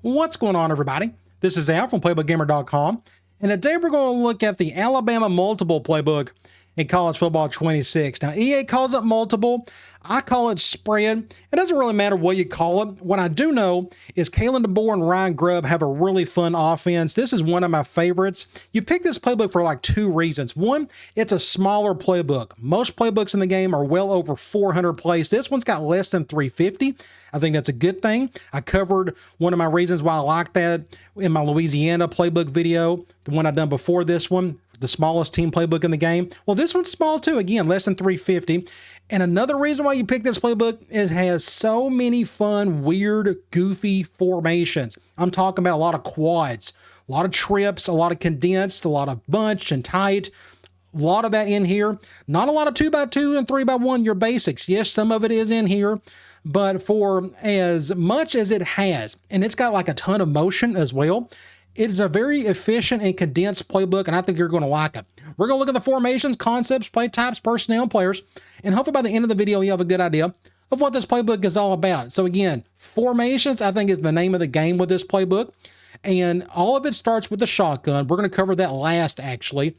What's going on, everybody? This is Al from PlaybookGamer.com, and today we're going to look at the Alabama multiple playbook in college football 26. Now, EA calls it multiple. I call it spread. It doesn't really matter what you call it. What I do know is Kalen DeBoer and Ryan Grubb have a really fun offense. This is one of my favorites. You pick this playbook for like two reasons. One, it's a smaller playbook. Most playbooks in the game are well over 400 plays. This one's got less than 350. I think that's a good thing. I covered one of my reasons why I like that in my Louisiana playbook video, the one I've done before this one, the smallest team playbook in the game. Well, this one's small too. Again, less than 350. And another reason why you pick this playbook is it has so many fun, weird, goofy formations. I'm talking about a lot of quads, a lot of trips, a lot of condensed, a lot of bunch and tight. A lot of that in here. Not a lot of 2x2 and 3x1, your basics. Yes, some of it is in here, but for as much as it has, and it's got like a ton of motion as well, it is a very efficient and condensed playbook, and I think you're going to like it. We're going to look at the formations, concepts, play types, personnel, players, and hopefully by the end of the video, you have a good idea of what this playbook is all about. So again, formations, I think, is the name of the game with this playbook, and all of it starts with the shotgun. We're going to cover that last, actually.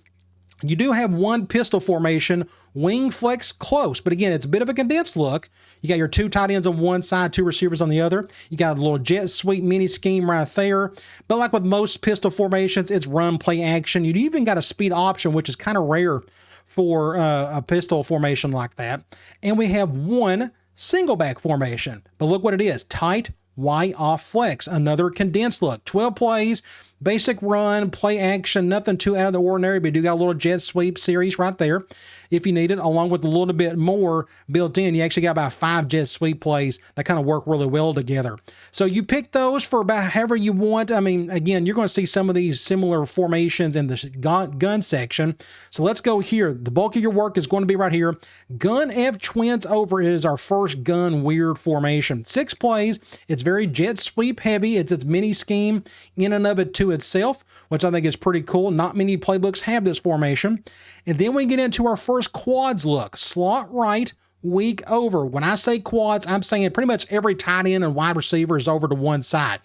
You do have one pistol formation, wing flex close, but again, it's a bit of a condensed look. You got your two tight ends on one side, two receivers on the other. You got a little jet sweep mini scheme right there. But like with most pistol formations, it's run, play, action. You even got a speed option, which is kind of rare for a pistol formation like that. And we have one single back formation, but look what it is, tight, Y off flex, another condensed look, 12 plays, basic run, play action, nothing too out of the ordinary, but you do got a little jet sweep series right there if you need it, along with a little bit more built in. You actually got about 5 jet sweep plays that kind of work really well together. So you pick those for about however you want. I mean, again, you're going to see some of these similar formations in the gun section. So let's go here. The bulk of your work is going to be right here. Gun F twins over is our first gun weird formation. 6 plays. It's very jet sweep heavy. It's its mini scheme in and of it to itself, which I think is pretty cool. Not many playbooks have this formation. And then we get into our first quads look. Slot right, weak over. When I say quads, I'm saying pretty much every tight end and wide receiver is over to one side.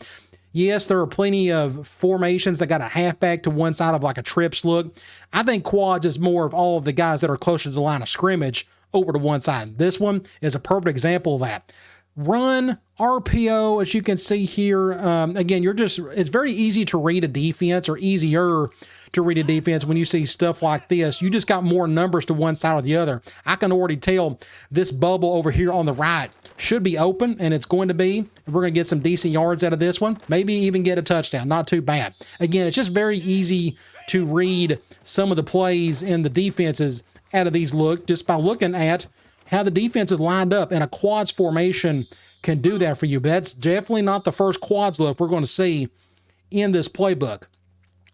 Yes, there are plenty of formations that got a halfback to one side of like a trips look. I think quads is more of all of the guys that are closer to the line of scrimmage over to one side. This one is a perfect example of that. Run, RPO, as you can see here. Again, it's very easy to read a defense, or easier to read a defense when you see stuff like this. You just got more numbers to one side or the other. I can already tell this bubble over here on the right should be open, and it's going to be. We're going to get some decent yards out of this one. Maybe even get a touchdown. Not too bad. Again, it's just very easy to read some of the plays in the defenses out of these just by looking at how the defense is lined up, and a quads formation can do that for you. But that's definitely not the first quads look we're going to see in this playbook.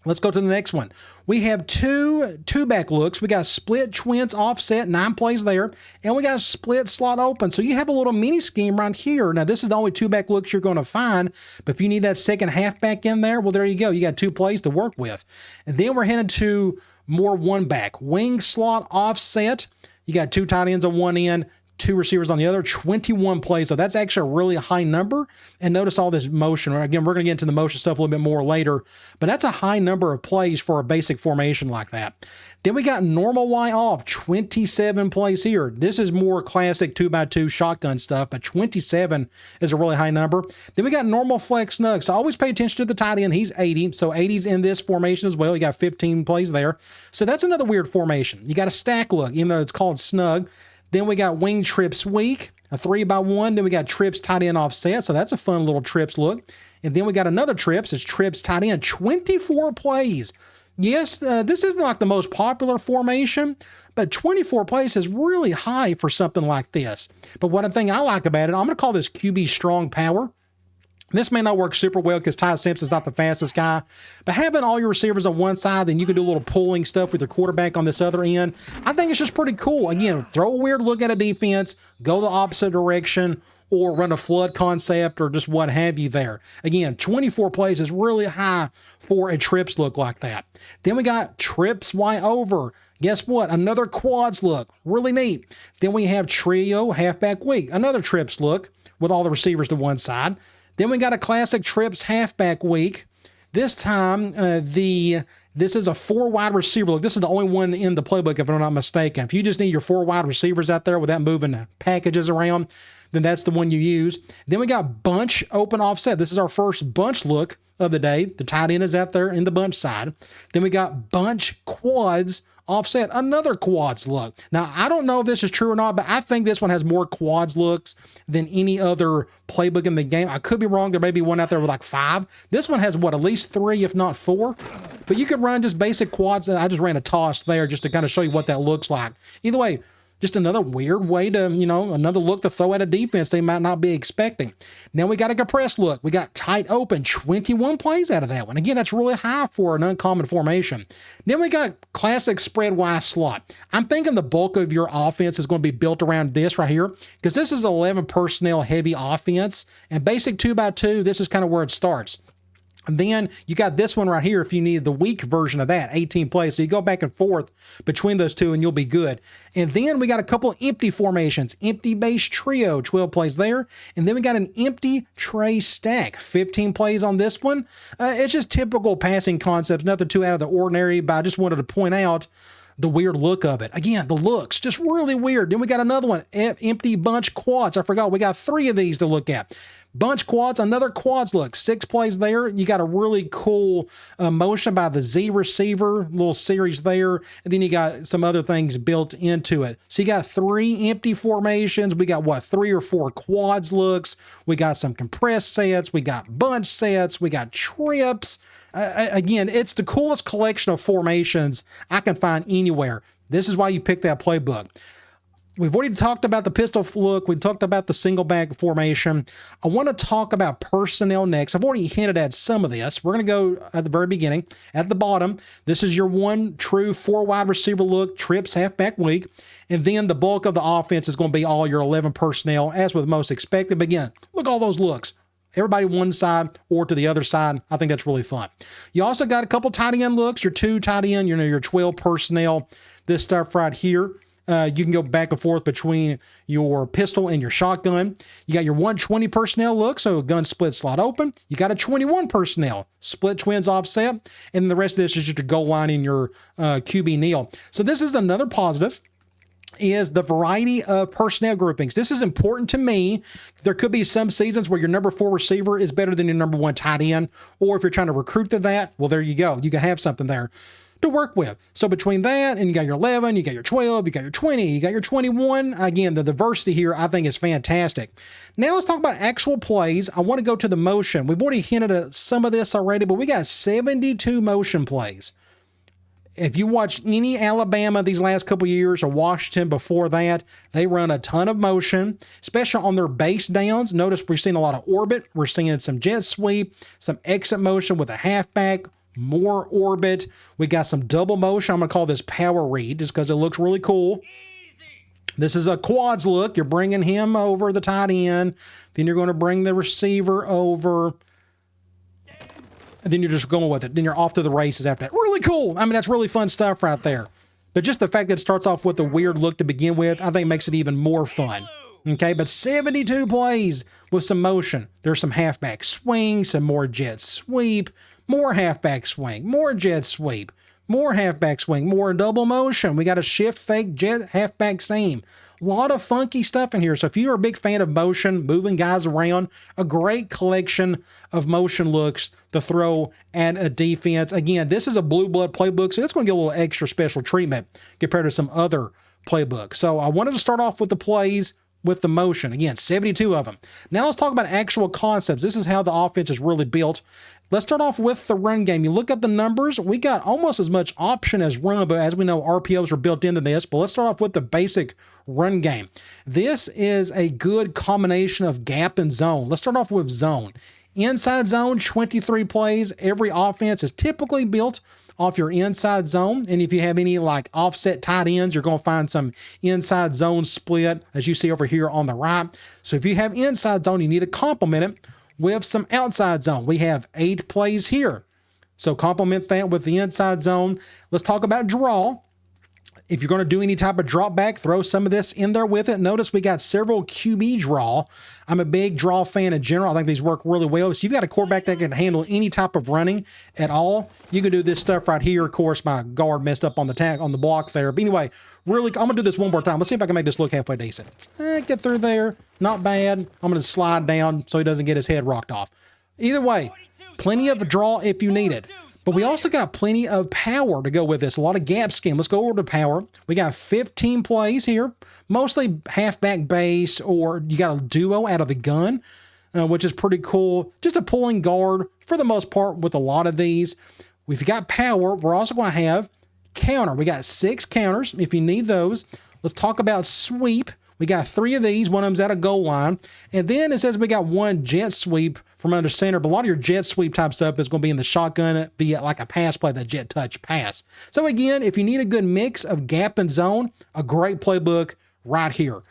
Let's go to the next one. We have two back looks. We got split twins offset, 9 plays there, and we got split slot open. So you have a little mini scheme right here. Now, this is the only 2 back looks you're going to find, but if you need that second halfback in there, well, there you go. You got 2 plays to work with. And then we're headed to more 1 back. Wing slot offset. You got 2 tight ends on one end, 2 receivers on the other, 21 plays. So that's actually a really high number. And notice all this motion. Again, we're going to get into the motion stuff a little bit more later, but that's a high number of plays for a basic formation like that. Then we got normal Y off, 27 plays here. This is more classic 2x2 shotgun stuff, but 27 is a really high number. Then we got normal flex snug. So always pay attention to the tight end. He's 80. So 80's in this formation as well. You got 15 plays there. So that's another weird formation. You got a stack look, even though it's called snug. Then we got wing trips weak, a 3x1. Then we got trips tight end offset. So that's a fun little trips look. And then we got another trips. It's trips tight end, 24 plays. Yes, this isn't like the most popular formation, but 24 plays is really high for something like this. But one thing I like about it, I'm going to call this QB strong power. This may not work super well because Ty Simpson's not the fastest guy, but having all your receivers on one side, then you can do a little pulling stuff with your quarterback on this other end. I think it's just pretty cool. Again, throw a weird look at a defense, go the opposite direction, or run a flood concept, or just what have you there. Again, 24 plays is really high for a trips look like that. Then we got trips Y over. Guess what? Another quads look. Really neat. Then we have trio halfback weak. Another trips look with all the receivers to one side. Then we got a classic trips halfback week. This time, this is a 4 wide receiver look. This is the only one in the playbook, if I'm not mistaken. If you just need your 4 wide receivers out there without moving packages around, then that's the one you use. Then we got bunch open offset. This is our first bunch look of the day. The tight end is out there in the bunch side. Then we got bunch quads offset, another quads look. Now, I don't know if this is true or not, but I think this one has more quads looks than any other playbook in the game. I could be wrong. There may be one out there with like 5. This one has, what, at least 3, if not 4? But you could run just basic quads. I just ran a toss there just to kind of show you what that looks like. Either way, just another weird way to, another look to throw at a defense they might not be expecting. Now we got a compressed look. We got tight open, 21 plays out of that one. Again, that's really high for an uncommon formation. Then we got classic spread wide slot. I'm thinking the bulk of your offense is going to be built around this right here, because this is 11 personnel heavy offense, and basic 2x2, this is kind of where it starts. And then you got this one right here if you need the weak version of that, 18 plays. So you go back and forth between those two and you'll be good. And then we got a couple empty formations, empty base trio, 12 plays there. And then we got an empty tray stack, 15 plays on this one. It's just typical passing concepts, nothing too out of the ordinary, but I just wanted to point out the weird look of it. Again, the looks just really weird. Then we got another one, empty bunch quads. I forgot we got 3 of these to look at. Bunch quads, another quads look, 6 plays there. You got a really cool motion by the Z receiver, little series there. And then you got some other things built into it. So you got 3 empty formations. We got, 3 or 4 quads looks. We got some compressed sets. We got bunch sets. We got trips. Again, it's the coolest collection of formations I can find anywhere. This is why you pick that playbook. We've already talked about the pistol look. We talked about the single back formation. I want to talk about personnel next. I've already hinted at some of this. We're going to go at the very beginning. At the bottom, this is your one true 4 wide receiver look, trips halfback week. And then the bulk of the offense is going to be all your 11 personnel, as with most expected. But again, look at all those looks. Everybody one side or to the other side. I think that's really fun. You also got a couple tight end looks, your 2 tight end, your 12 personnel, this stuff right here. You can go back and forth between your pistol and your shotgun. You got your 120 personnel look, so a gun split slot open. You got a 21 personnel, split twins offset, and the rest of this is just a goal line in your QB kneel. So this is another positive, is the variety of personnel groupings. This is important to me. There could be some seasons where your number 4 receiver is better than your number 1 tight end, or if you're trying to recruit to that, well, there you go. You can have something there to work with. So between that and you got your 11, you got your 12, you got your 20, you got your 21. Again, the diversity here I think is fantastic. Now let's talk about actual plays. I want to go to the motion. We've already hinted at some of this already, but we got 72 motion plays. If you watch any Alabama these last couple years or Washington before that, they run a ton of motion, especially on their base downs. Notice we're seeing a lot of orbit. We're seeing some jet sweep, some exit motion with a halfback, more orbit. We got some double motion. I'm going to call this power read just because it looks really cool. This is a quads look. You're bringing him over the tight end. Then you're going to bring the receiver over. And then you're just going with it. Then you're off to the races after that. Really cool. I mean, that's really fun stuff right there. But just the fact that it starts off with a weird look to begin with, I think makes it even more fun. Okay, but 72 plays with some motion. There's some halfback swing, some more jet sweep, more halfback swing, more jet sweep, more halfback swing, more double motion. We got a shift, fake, jet, halfback seam. A lot of funky stuff in here. So if you're a big fan of motion, moving guys around, a great collection of motion looks to throw at a defense. Again, this is a blue blood playbook, so it's going to get a little extra special treatment compared to some other playbooks. So I wanted to start off with the plays with the motion. Again, 72 of them. Now let's talk about actual concepts. This is how the offense is really built. Let's start off with the run game. You look at the numbers, we got almost as much option as run, but as we know, RPOs are built into this. But let's start off with the basic run game. This is a good combination of gap and zone. Let's start off with zone. Inside zone, 23 plays. Every offense is typically built off your inside zone. And if you have any like offset tight ends, you're going to find some inside zone split, as you see over here on the right. So if you have inside zone, you need to complement it with some outside zone. We have 8 plays here. So complement that with the inside zone. Let's talk about draw. If you're going to do any type of drop back, throw some of this in there with it. Notice we got several QB draw. I'm a big draw fan in general. I think these work really well. So you've got a quarterback that can handle any type of running at all. You can do this stuff right here. Of course, my guard messed up on the tag on the block there. But anyway, really, I'm going to do this one more time. Let's see if I can make this look halfway decent. Get through there. Not bad. I'm going to slide down so he doesn't get his head rocked off. Either way, plenty of draw if you need it. But we also got plenty of power to go with this. A lot of gap scheme. Let's go over to power. We got 15 plays here, mostly halfback base, or you got a duo out of the gun, which is pretty cool. Just a pulling guard for the most part with a lot of these. We've got power. We're also going to have counter. We got 6 counters if you need those. Let's talk about sweep. We got 3 of these. One of them's at a goal line. And then it says we got 1 jet sweep from under center. But a lot of your jet sweep type stuff is going to be in the shotgun via like a pass play, that jet touch pass. So again, if you need a good mix of gap and zone, a great playbook right here.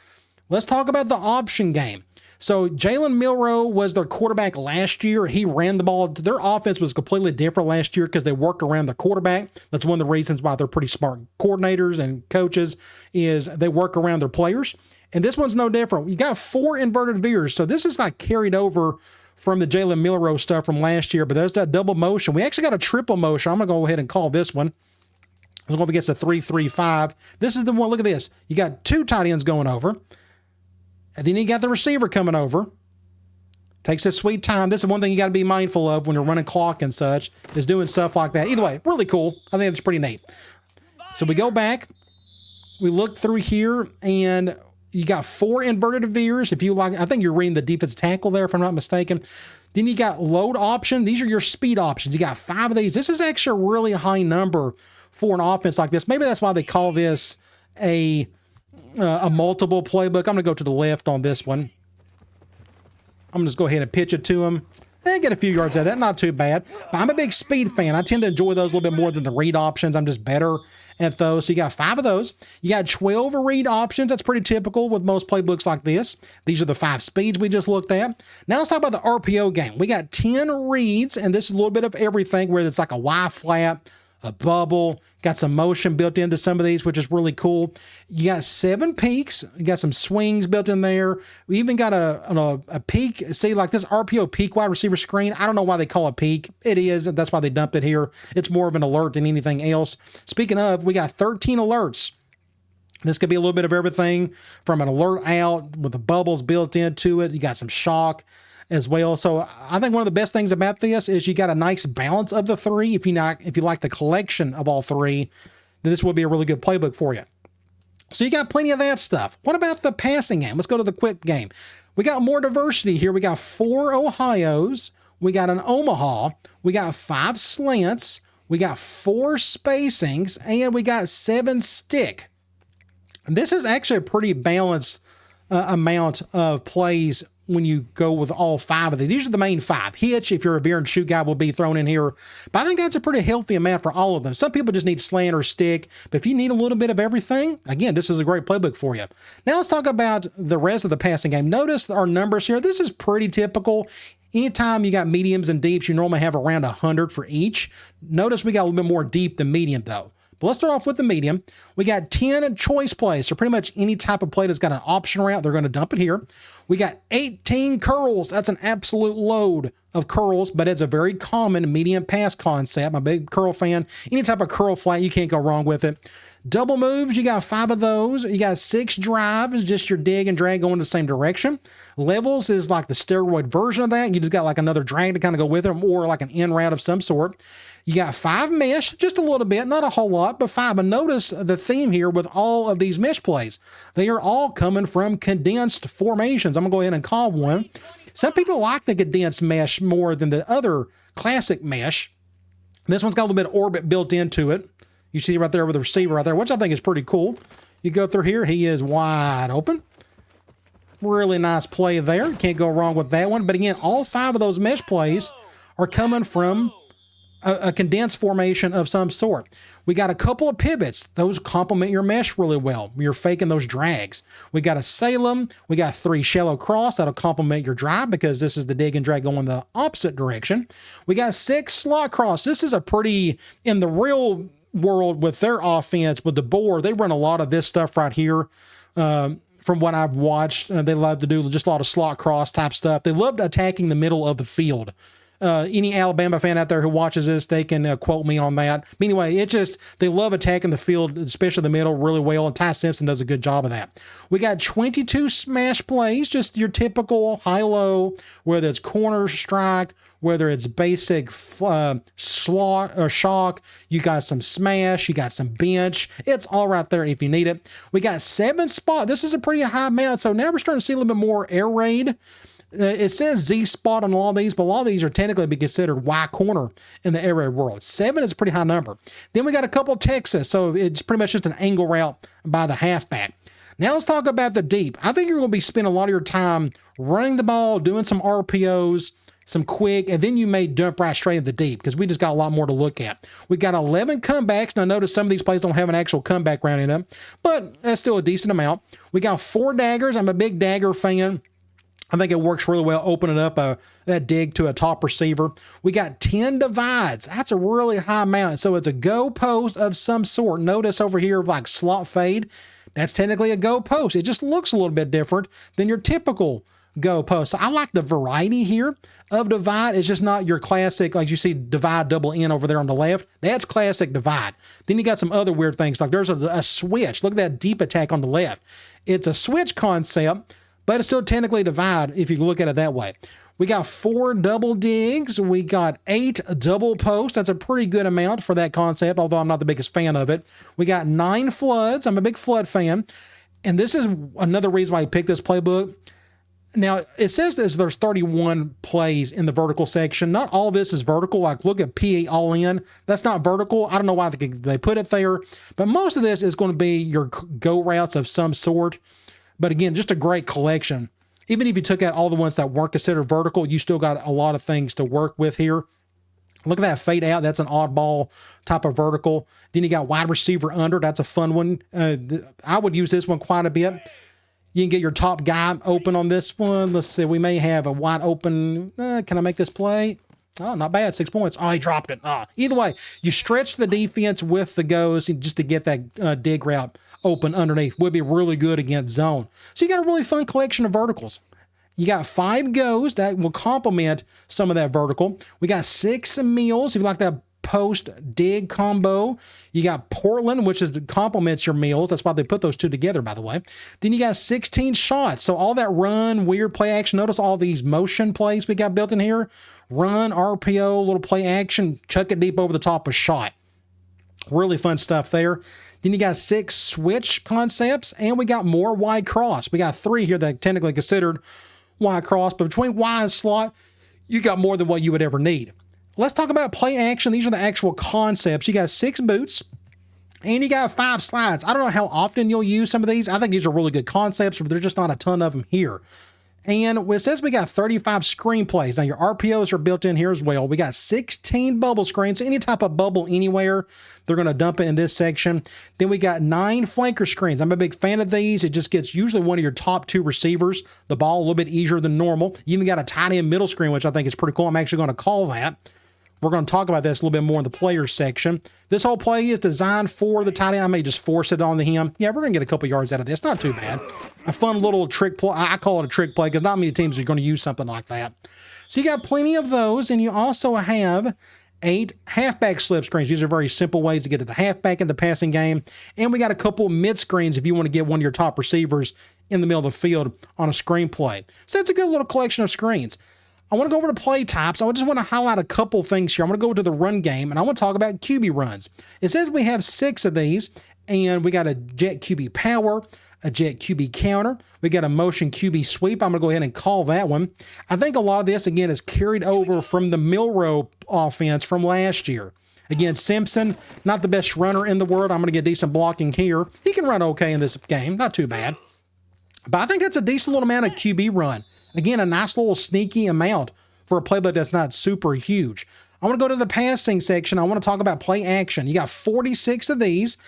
Let's talk about the option game. So Jalen Milroe was their quarterback last year. He ran the ball. Their offense was completely different last year because they worked around the quarterback. That's one of the reasons why they're pretty smart coordinators and coaches, is they work around their players. And this one's no different. You got 4 inverted veers. So this is like carried over from the Jalen Milroe stuff from last year, but there's that double motion. We actually got a triple motion. I'm going to go ahead and call this one. It's going to get a 3-3-5. This is the one. Look at this. You got 2 tight ends going over. And then you got the receiver coming over. Takes this sweet time. This is one thing you got to be mindful of when you're running clock and such, is doing stuff like that. Either way, really cool. I think it's pretty neat. So we go back. We look through here, and you got 4 inverted veers. If you like, I think you're reading the defensive tackle there, if I'm not mistaken. Then you got load option. These are your speed options. You got 5 of these. This is actually a really high number for an offense like this. Maybe that's why they call this a multiple playbook. I'm going to go to the left on this one. I'm going to just go ahead and pitch it to him. Get a few yards out of that. Not too bad. But I'm a big speed fan. I tend to enjoy those a little bit more than the read options. I'm just better at those. So you got 5 of those. You got 12 read options. That's pretty typical with most playbooks like this. These are the 5 speeds we just looked at. Now let's talk about the RPO game. We got 10 reads, and this is a little bit of everything, where it's like a Y flat, a bubble, got some motion built into some of these, which is really cool. You got 7 peaks. You got some swings built in there. We even got a peak. See, like this RPO peak wide receiver screen. I don't know why they call it peak. It is. That's why they dumped it here. It's more of an alert than anything else. Speaking of, we got 13 alerts. This could be a little bit of everything from an alert out with the bubbles built into it. You got some shock as well. So I think one of the best things about this is you got a nice balance of the 3. If you like the collection of all 3, then this will be a really good playbook for you. So you got plenty of that stuff. What about the passing game? Let's go to the quick game. We got more diversity here. We got 4 Ohios. We got an Omaha. We got 5 slants. We got 4 spacings, and we got 7 stick. And this is actually a pretty balanced amount of plays when you go with all 5 of these. These are the main 5. Hitch, if you're a veer and shoot guy, will be thrown in here. But I think that's a pretty healthy amount for all of them. Some people just need slant or stick, but if you need a little bit of everything, again, this is a great playbook for you. Now let's talk about the rest of the passing game. Notice our numbers here. This is pretty typical. Anytime you got mediums and deeps, you normally have around 100 for each. Notice we got a little bit more deep than medium, though. But let's start off with the medium. We got 10 choice plays. So pretty much any type of play that's got an option route, they're going to dump it here. We got 18 curls. That's an absolute load of curls, but it's a very common medium pass concept. I'm a big curl fan. Any type of curl flat, you can't go wrong with it. Double moves, you got 5 of those. You got 6 drives, just your dig and drag going the same direction. Levels is like the steroid version of that. You just got like another drag to kind of go with it, or like an in route of some sort. You got 5 mesh, just a little bit, not a whole lot, but 5. But notice the theme here with all of these mesh plays. They are all coming from condensed formations. I'm going to go ahead and call one. Some people like the condensed mesh more than the other classic mesh. This one's got a little bit of orbit built into it. You see right there with the receiver right there, which I think is pretty cool. You go through here, he is wide open. Really nice play there. Can't go wrong with that one. But again, all 5 of those mesh plays are coming from a condensed formation of some sort. We got a couple of pivots. Those complement your mesh really well. You're faking those drags. We got a Salem. We got 3 shallow cross. That'll complement your drive because this is the dig and drag going the opposite direction. We got 6 slot cross. This is a pretty, in the real world with their offense, with the bore, they run a lot of this stuff right here. From what I've watched, they love to do just a lot of slot cross type stuff. They love attacking the middle of the field. Any Alabama fan out there who watches this, they can quote me on that. But anyway, they love attacking the field, especially the middle, really well. And Ty Simpson does a good job of that. We got 22 smash plays, just your typical high-low, whether it's corner strike, whether it's basic slot or shock. You got some smash, you got some bench. It's all right there if you need it. We got 7 spot. This is a pretty high amount. So now we're starting to see a little bit more air raid. It says Z spot on all of these, but a lot of these are technically be considered Y corner in the air raid world. 7 is a pretty high number. Then we got a couple Texas, so it's pretty much just an angle route by the halfback. Now let's talk about the deep. I think you're going to be spending a lot of your time running the ball, doing some RPOs, some quick, and then you may dump right straight into the deep because we just got a lot more to look at. We got 11 comebacks. Now notice some of these plays don't have an actual comeback round in them, but that's still a decent amount. We got 4 daggers. I'm a big dagger fan. I think it works really well, opening up that dig to a top receiver. We got 10 divides. That's a really high amount. So it's a go post of some sort. Notice over here, like slot fade, that's technically a go post. It just looks a little bit different than your typical go post. So I like the variety here of divide. It's just not your classic, like you see divide double N over there on the left. That's classic divide. Then you got some other weird things, like there's a switch. Look at that deep attack on the left. It's a switch concept, but it's still technically divide if you look at it that way. We got 4 double digs. We got 8 double posts. That's a pretty good amount for that concept, although I'm not the biggest fan of it. We got 9 floods. I'm a big flood fan. And this is another reason why I picked this playbook. Now, it says there's 31 plays in the vertical section. Not all this is vertical. Like, look at PA all in. That's not vertical. I don't know why they put it there. But most of this is going to be your go routes of some sort. But again, just a great collection. Even if you took out all the ones that weren't considered vertical, you still got a lot of things to work with here. Look at that fade out. That's an oddball type of vertical. Then you got wide receiver under. That's a fun one. I would use this one quite a bit. You can get your top guy open on this one. Let's see. We may have a wide open. Can I make this play? Oh, not bad. 6 points. Oh, he dropped it. Either way, you stretch the defense with the goes just to get that dig route open underneath. Would be really good against zone. So you got a really fun collection of verticals. You got 5 goes that will complement some of that vertical. We got 6 meals. If you like that post dig combo, you got Portland, which complements your meals. That's why they put those two together, by the way. Then you got 16 shots. So all that run, weird play action. Notice all these motion plays we got built in here. Run, RPO, little play action, chuck it deep over the top of shot. Really fun stuff there. Then you got 6 switch concepts, and we got more wide cross. We got 3 here that technically considered wide cross, but between wide and slot, you got more than what you would ever need. Let's talk about play action. These are the actual concepts. You got 6 boots, and you got 5 slides. I don't know how often you'll use some of these. I think these are really good concepts, but there's just not a ton of them here. And it says we got 35 screen plays. Now, your RPOs are built in here as well. We got 16 bubble screens. So any type of bubble anywhere, they're going to dump it in this section. Then we got 9 flanker screens. I'm a big fan of these. It just gets usually one of your top 2 receivers the ball a little bit easier than normal. You even got a tight end middle screen, which I think is pretty cool. I'm actually going to call that. We're going to talk about this a little bit more in the players section. This whole play is designed for the tight end. I may just force it on to him. Yeah, we're going to get a couple yards out of this. Not too bad. A fun little trick play. I call it a trick play because not many teams are going to use something like that. So you got plenty of those, and you also have 8 halfback slip screens. These are very simple ways to get to the halfback in the passing game. And we got a couple mid screens if you want to get one of your top receivers in the middle of the field on a screen play. So it's a good little collection of screens. I want to go over to play types. I just want to highlight a couple things here. I'm going to go to the run game, and I want to talk about QB runs. It says we have 6 of these, and we got a jet QB power, a jet QB counter. We got a motion QB sweep. I'm going to go ahead and call that one. I think a lot of this, again, is carried over from the Milrow offense from last year. Again, Simpson, not the best runner in the world. I'm going to get decent blocking here. He can run okay in this game. Not too bad. But I think that's a decent little amount of QB run. Again, a nice little sneaky amount for a playbook that's not super huge. I want to go to the passing section. I want to talk about play action. You got 46 of these.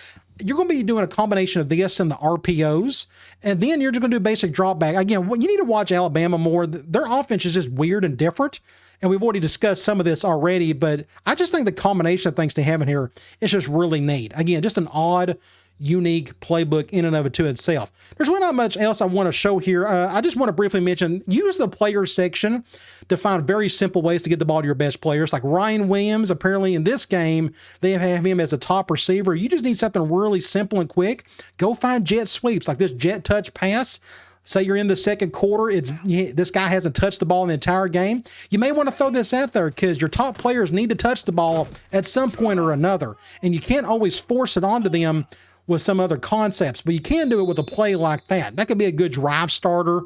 You're going to be doing a combination of this and the RPOs, and then you're just going to do basic drop back. Again, you need to watch Alabama more. Their offense is just weird and different, And we've already discussed some of this already, but I just think the combination of things to have in here is just really neat. Again, just an odd, unique playbook in and of it to itself. There's really not much else I want to show here. I just want to briefly mention, use the players section to find very simple ways to get the ball to your best players. Like Ryan Williams, apparently in this game, they have him as a top receiver. You just need something really simple and quick. Go find jet sweeps, like this jet touch pass. Say you're in the second quarter, this guy hasn't touched the ball in the entire game. You may want to throw this out there because your top players need to touch the ball at some point or another. And you can't always force it onto them with some other concepts, but you can do it with a play like that. That could be a good drive starter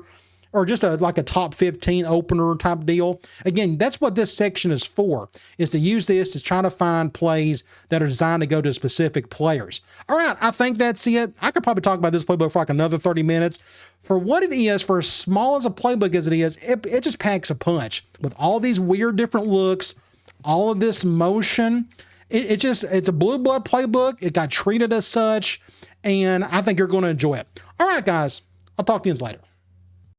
or just like a top 15 opener type deal. Again, that's what this section is for, is to use this to try to find plays that are designed to go to specific players. All right, I think that's it. I could probably talk about this playbook for like another 30 minutes. For what it is, for as small as a playbook as it is, it just packs a punch with all these weird different looks, all of this motion. It's a blue blood playbook. It got treated as such, and I think you're going to enjoy it. All right, guys, I'll talk to you later.